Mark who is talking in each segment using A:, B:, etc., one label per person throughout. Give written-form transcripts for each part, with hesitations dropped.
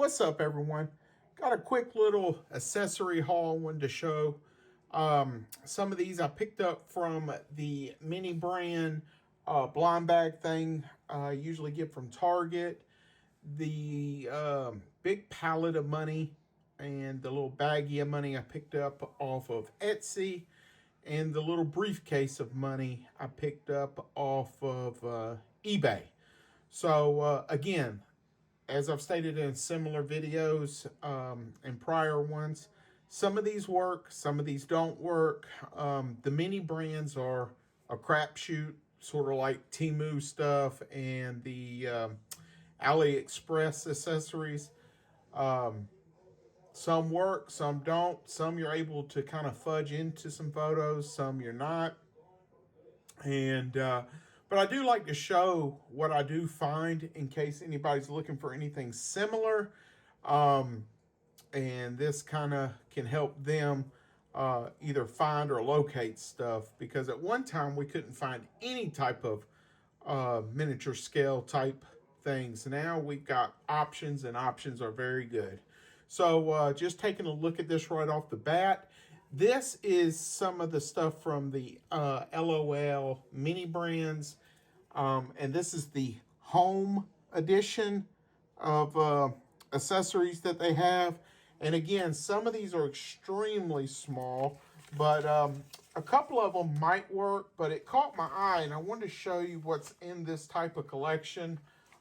A: What's up, everyone? Got a quick little accessory haul I wanted to show. Some of these I picked up from the mini brand blind bag thing I usually get from Target. The big pallet of money and the little baggie of money I picked up off of Etsy. And the little briefcase of money I picked up off of eBay. So again, as I've stated in similar videos and prior ones, some of these work, some of these don't work. The mini brands are a crapshoot, sort of like Temu stuff and the AliExpress accessories. Some work, some don't. Some you're able to kind of fudge into some photos, some you're not. And but I do like to show what I do find in case anybody's looking for anything similar. And this kind of can help them either find or locate stuff, because at one time we couldn't find any type of miniature scale type things. Now we've got options, and options are very good. So just taking a look at this right off the bat, this is some of the stuff from the LOL mini brands. And this is the home edition of accessories that they have. And again, some of these are extremely small, but a couple of them might work. But it caught my eye, and I wanted to show you what's in this type of collection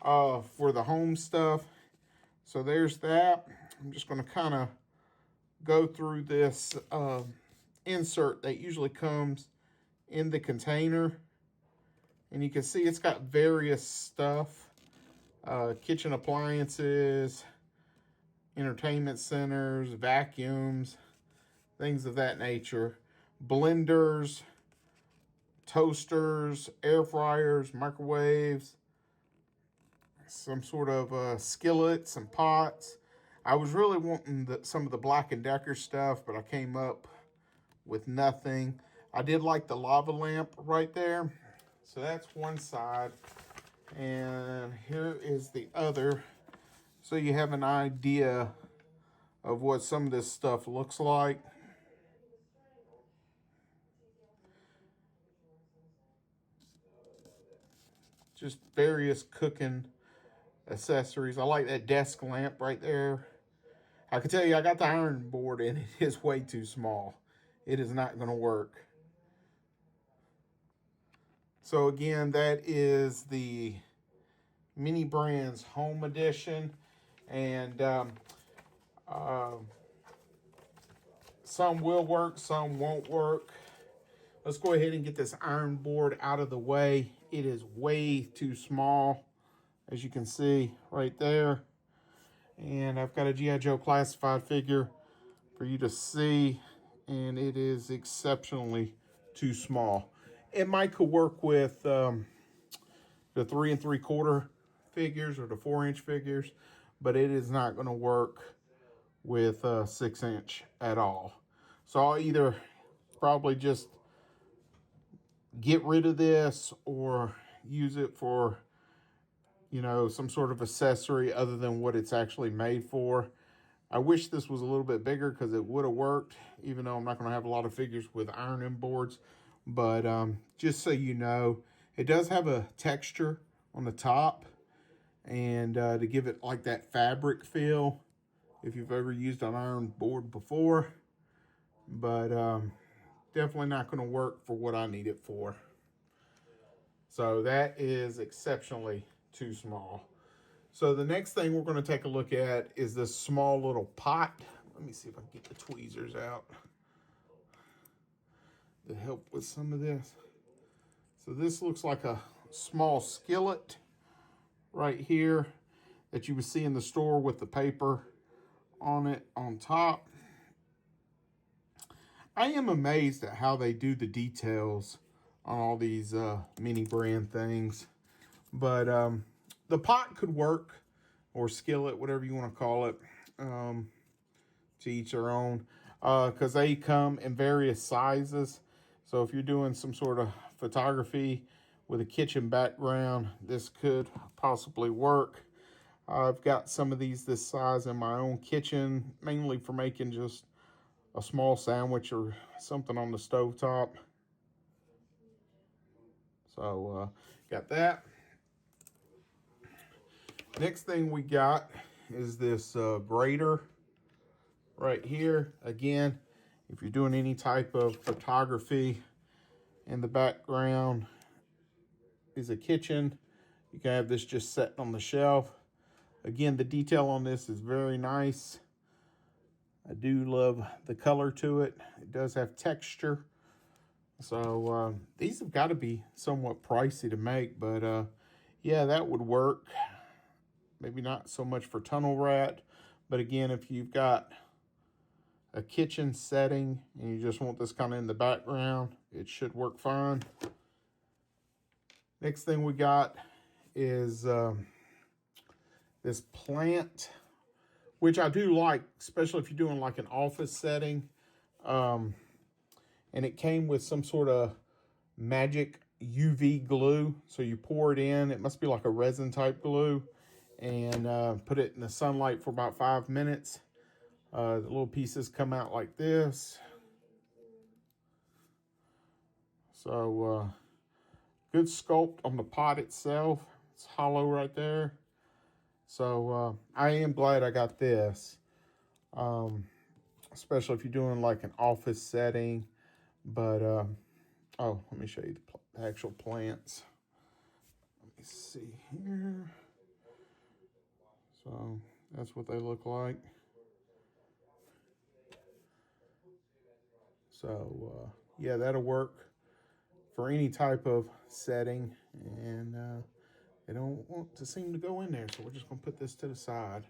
A: for the home stuff. So there's that. I'm just going to kind of go through this insert that usually comes in the container. And you can see it's got various stuff. Kitchen appliances, entertainment centers, vacuums, things of that nature. Blenders, toasters, air fryers, microwaves, some sort of skillets, some pots. I was really wanting some of the Black & Decker stuff, but I came up with nothing. I did like the lava lamp right there. So that's one side. And here is the other. So you have an idea of what some of this stuff looks like. Just various cooking accessories. I like that desk lamp right there. I can tell you I got the iron board and it is way too small. It is not going to work. So again, that is the Mini Brands Home Edition. And some will work, some won't work. Let's go ahead and get this iron board out of the way. It is way too small, as you can see right there. And I've got a G.I. Joe classified figure for you to see, and it is exceptionally too small. It might could work with the 3 3/4 figures or the 4-inch figures, but it is not going to work with 6-inch at all. So I'll either probably just get rid of this or use it for, you know, some sort of accessory other than what it's actually made for. I wish this was a little bit bigger because it would have worked, even though I'm not going to have a lot of figures with iron boards. But just so you know, it does have a texture on the top, and to give it like that fabric feel, if you've ever used an iron board before. But definitely not going to work for what I need it for. So that is exceptionally too small. So the next thing we're going to take a look at is this small little pot. Let me see if I can get the tweezers out to help with some of this. So this looks like a small skillet right here that you would see in the store with the paper on it on top. I am amazed at how they do the details on all these mini brand things. But the pot could work, or skillet, whatever you want to call it, to each their own, because they come in various sizes. So if you're doing some sort of photography with a kitchen background, this could possibly work. I've got some of these this size in my own kitchen, mainly for making just a small sandwich or something on the stovetop. So got that. Next thing we got is this grater right here. Again, if you're doing any type of photography, in the background is a kitchen. You can have this just sitting on the shelf. Again, the detail on this is very nice. I do love the color to it. It does have texture. So these have got to be somewhat pricey to make, but yeah, that would work. Maybe not so much for tunnel rat, but again, if you've got a kitchen setting and you just want this kind of in the background, it should work fine. Next thing we got is this plant, which I do like, especially if you're doing like an office setting. And it came with some sort of magic UV glue. So you pour it in, it must be like a resin type glue, and put it in the sunlight for about 5 minutes. The little pieces come out like this. So good sculpt on the pot itself. It's hollow right there. So I am glad I got this, especially if you're doing like an office setting. But oh, let me show you the actual plants. Let me see here. So that's what they look like. So yeah, that'll work for any type of setting, and they don't want to seem to go in there, so we're just gonna put this to the side.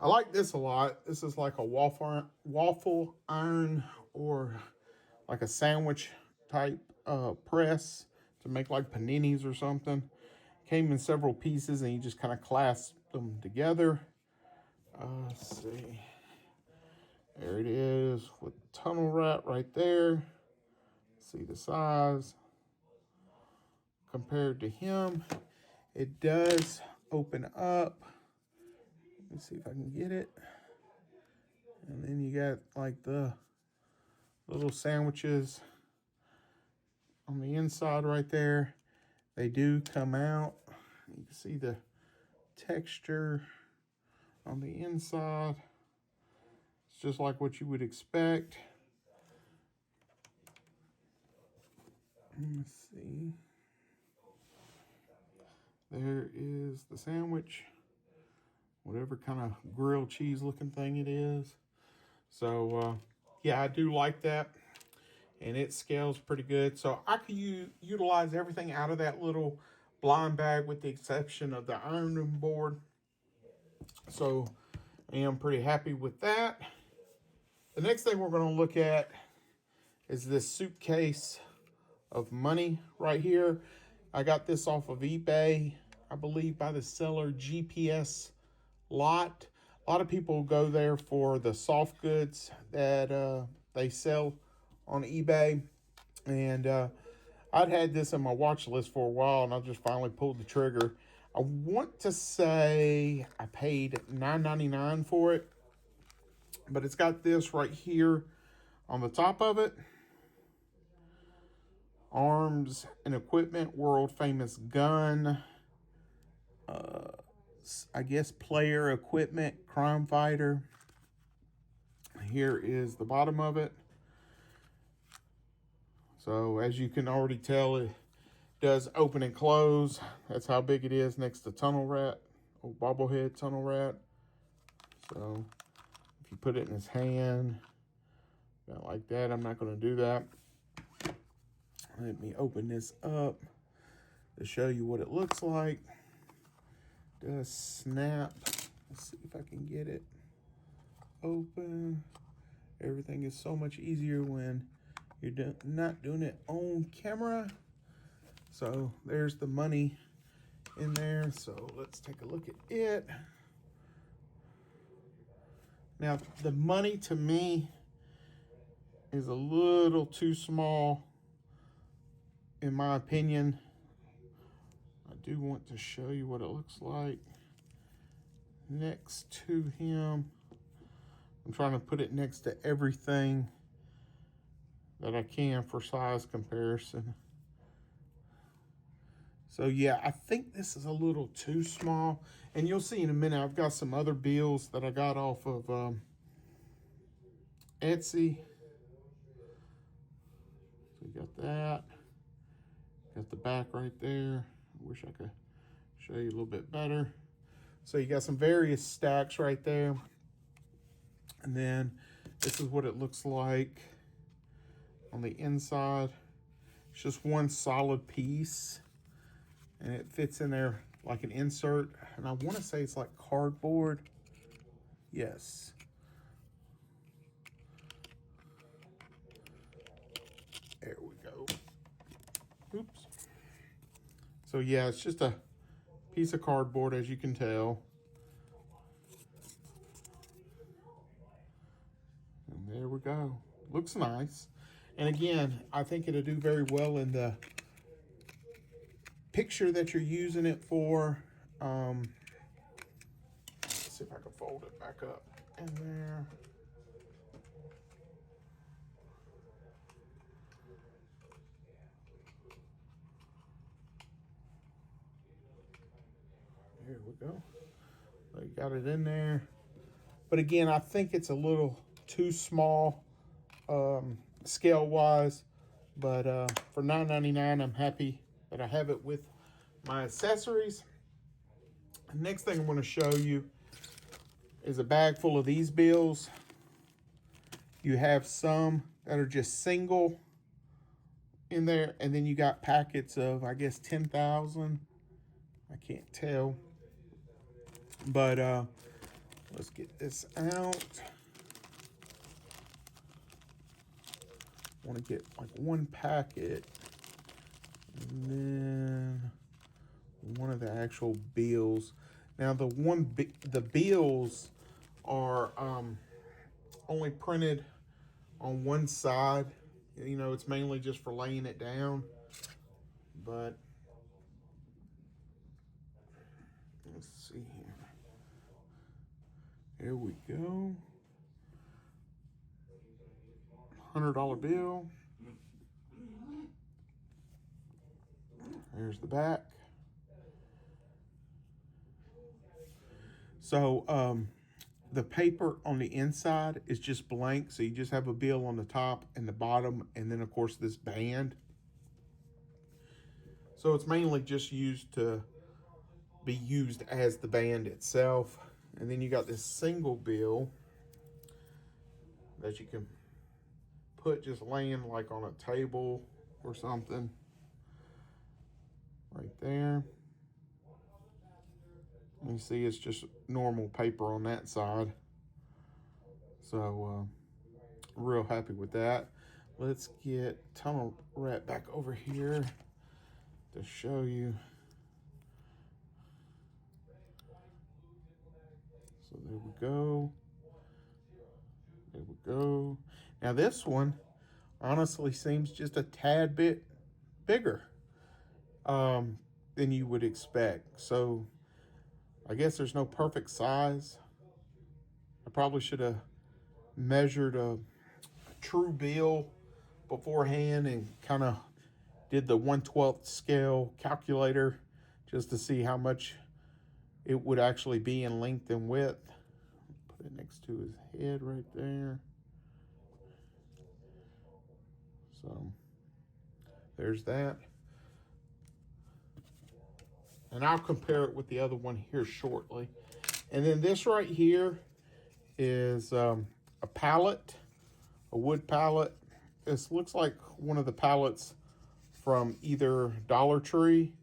A: I like this a lot. This is like a waffle iron or like a sandwich type press to make like paninis or something. Came in several pieces, and you just kind of clasp them together. Let's see. There it is with tunnel rat right there. See the size. Compared to him, it does open up. Let me see if I can get it. And then you got like the little sandwiches on the inside right there. They do come out. You can see the texture on the inside. It's just like what you would expect. Let's see. There is the sandwich, whatever kind of grilled cheese looking thing it is. So yeah, I do like that, and it scales pretty good. So I could utilize everything out of that little blind bag with the exception of the ironing board. So I am pretty happy with that. The next thing we're going to look at is this suitcase of money right here. I got this off of eBay, I believe by the seller GPS Lot. A lot of people go there for the soft goods that they sell on eBay. And I'd had this on my watch list for a while, and I just finally pulled the trigger. I want to say I paid $9.99 for it, but it's got this right here on the top of it. Arms and equipment, world famous gun. I guess player equipment, crime fighter. Here is the bottom of it. So as you can already tell, it does open and close. That's how big it is next to tunnel rat, or bobblehead tunnel rat. So if you put it in his hand, about like that, I'm not going to do that. Let me open this up to show you what it looks like. It does snap. Let's see if I can get it open. Everything is so much easier when you're not doing it on camera. So there's the money in there. So let's take a look at it. Now, the money to me is a little too small, in my opinion. I do want to show you what it looks like. next to him. I'm trying to put it next to everything that I can for size comparison. So yeah, I think this is a little too small. And you'll see in a minute, I've got some other bills that I got off of Etsy. So you got that. Got the back right there. I wish I could show you a little bit better. So you got some various stacks right there. And then this is what it looks like on the inside. It's just one solid piece. And it fits in there like an insert. And I want to say it's like cardboard. Yes. There we go. Oops. So yeah, it's just a piece of cardboard, as you can tell. And there we go. Looks nice. And again, I think it'll do very well in the picture that you're using it for. Let's see if I can fold it back up in there. There we go. So you got it in there. But again, I think it's a little too small scale-wise. But for $9.99, I'm happy that I have it with my accessories. The next thing I'm going to show you is a bag full of these bills. You have some that are just single in there, and then you got packets of, I guess, 10,000. I can't tell. But let's get this out. I want to get like one packet. And then one of the actual bills. Now the bills are only printed on one side. You know, it's mainly just for laying it down. But let's see here. Here we go. $100 bill. There's the back. So the paper on the inside is just blank. So you just have a bill on the top and the bottom, and then of course this band. So it's mainly just used to be used as the band itself. And then you got this single bill that you can put just laying like on a table or something. Right there. You see it's just normal paper on that side. So real happy with that. Let's get tunnel wrap back over here to show you. So there we go. There we go. Now this one honestly seems just a tad bit bigger than you would expect. So I guess there's no perfect size. I probably should have measured a true bill beforehand and kind of did the 1/12 scale calculator just to see how much it would actually be in length and width. Put it next to his head right there. So there's that. And I'll compare it with the other one here shortly. And then this right here is a pallet, a wood pallet. This looks like one of the pallets from either Dollar Tree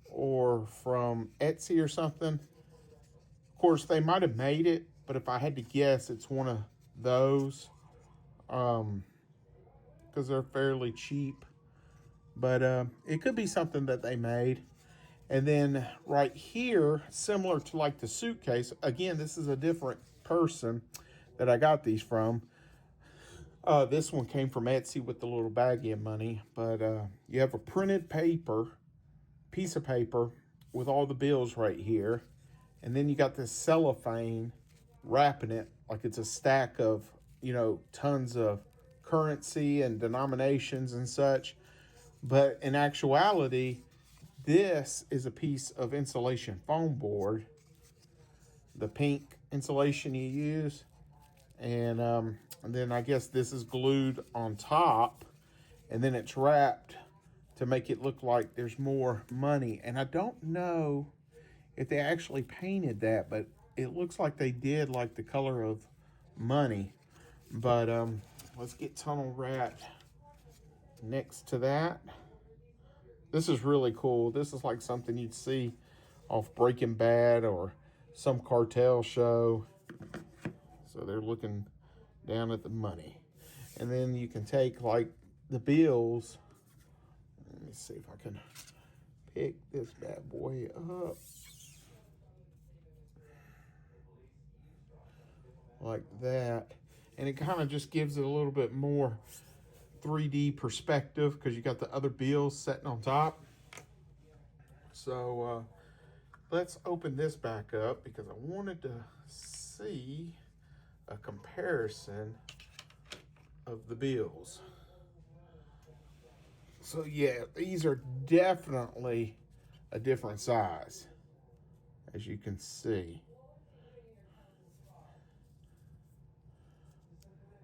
A: or from Etsy or something. Of course, they might have made it, but if I had to guess, it's one of those because they're fairly cheap. But it could be something that they made. And then right here, similar to like the Suitcase, again, this is a different person that I got these from. This one came from Etsy with the little baggie of money. But you have a printed piece of paper with all the bills right here. And then you got this cellophane wrapping it like it's a stack of, you know, tons of currency and denominations and such. But in actuality, this is a piece of insulation foam board, the pink insulation you use. And then I guess this is glued on top, and then it's wrapped to make it look like there's more money. And I don't know if they actually painted that, but it looks like they did, like the color of money. But let's get tunnel wrapped next to that. This is really cool. This is like something you'd see off Breaking Bad or some cartel show. So they're looking down at the money. And then you can take like the bills. Let me see if I can pick this bad boy up. Like that. And it kind of just gives it a little bit more 3D perspective because you got the other bills sitting on top. So let's open this back up because I wanted to see a comparison of the bills. So yeah, these are definitely a different size, as you can see.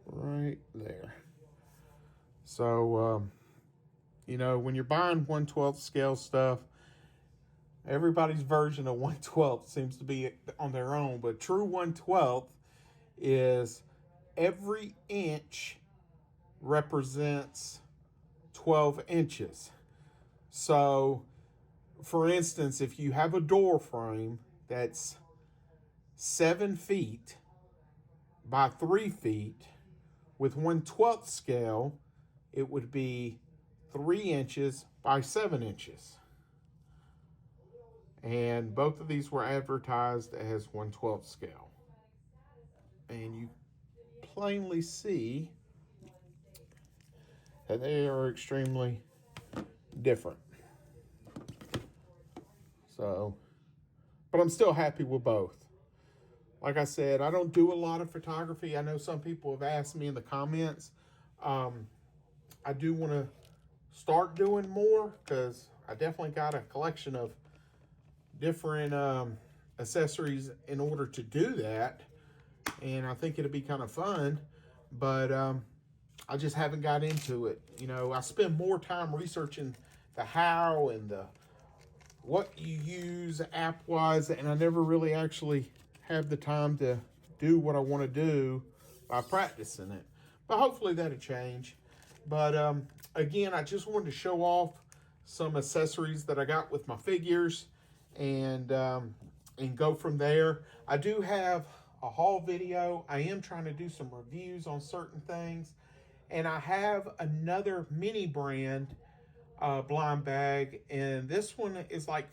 A: Right there. So, you know, when you're buying 1/12 scale stuff, everybody's version of 1/12 seems to be on their own, but true 1/12 is every inch represents 12 inches. So, for instance, if you have a door frame that's 7 feet by 3 feet, with 1/12 scale, it would be 3 inches by 7 inches. And both of these were advertised as 1/12 scale. And you plainly see that they are extremely different. So, but I'm still happy with both. Like I said, I don't do a lot of photography. I know some people have asked me in the comments. I do want to start doing more because I definitely got a collection of different accessories in order to do that. And I think it'll be kind of fun. But I just haven't got into it. You know, I spend more time researching the how and the what you use app-wise, and I never really actually have the time to do what I want to do by practicing it. But hopefully that'll change. But again, I just wanted to show off some accessories that I got with my figures and go from there. I do have a haul video. I am trying to do some reviews on certain things. And I have another mini brand blind bag, and this one is like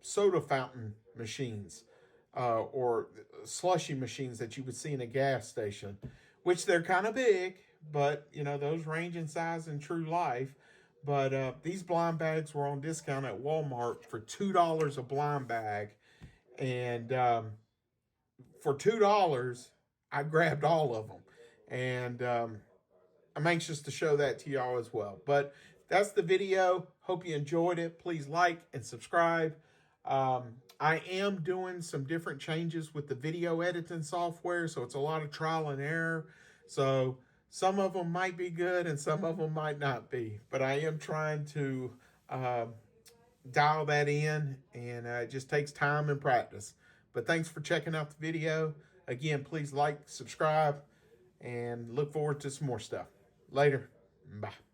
A: soda fountain machines. Or slushy machines that you would see in a gas station, which they're kind of big, but you know, those range in size in true life. But these blind bags were on discount at Walmart for $2 a blind bag. And for $2, I grabbed all of them. And I'm anxious to show that to y'all as well. But that's the video. Hope you enjoyed it. Please like and subscribe. I am doing some different changes with the video editing software, so it's a lot of trial and error. So some of them might be good and some of them might not be. But I am trying to dial that in, and it just takes time and practice. But thanks for checking out the video. Again, please like, subscribe, and look forward to some more stuff. Later. Bye.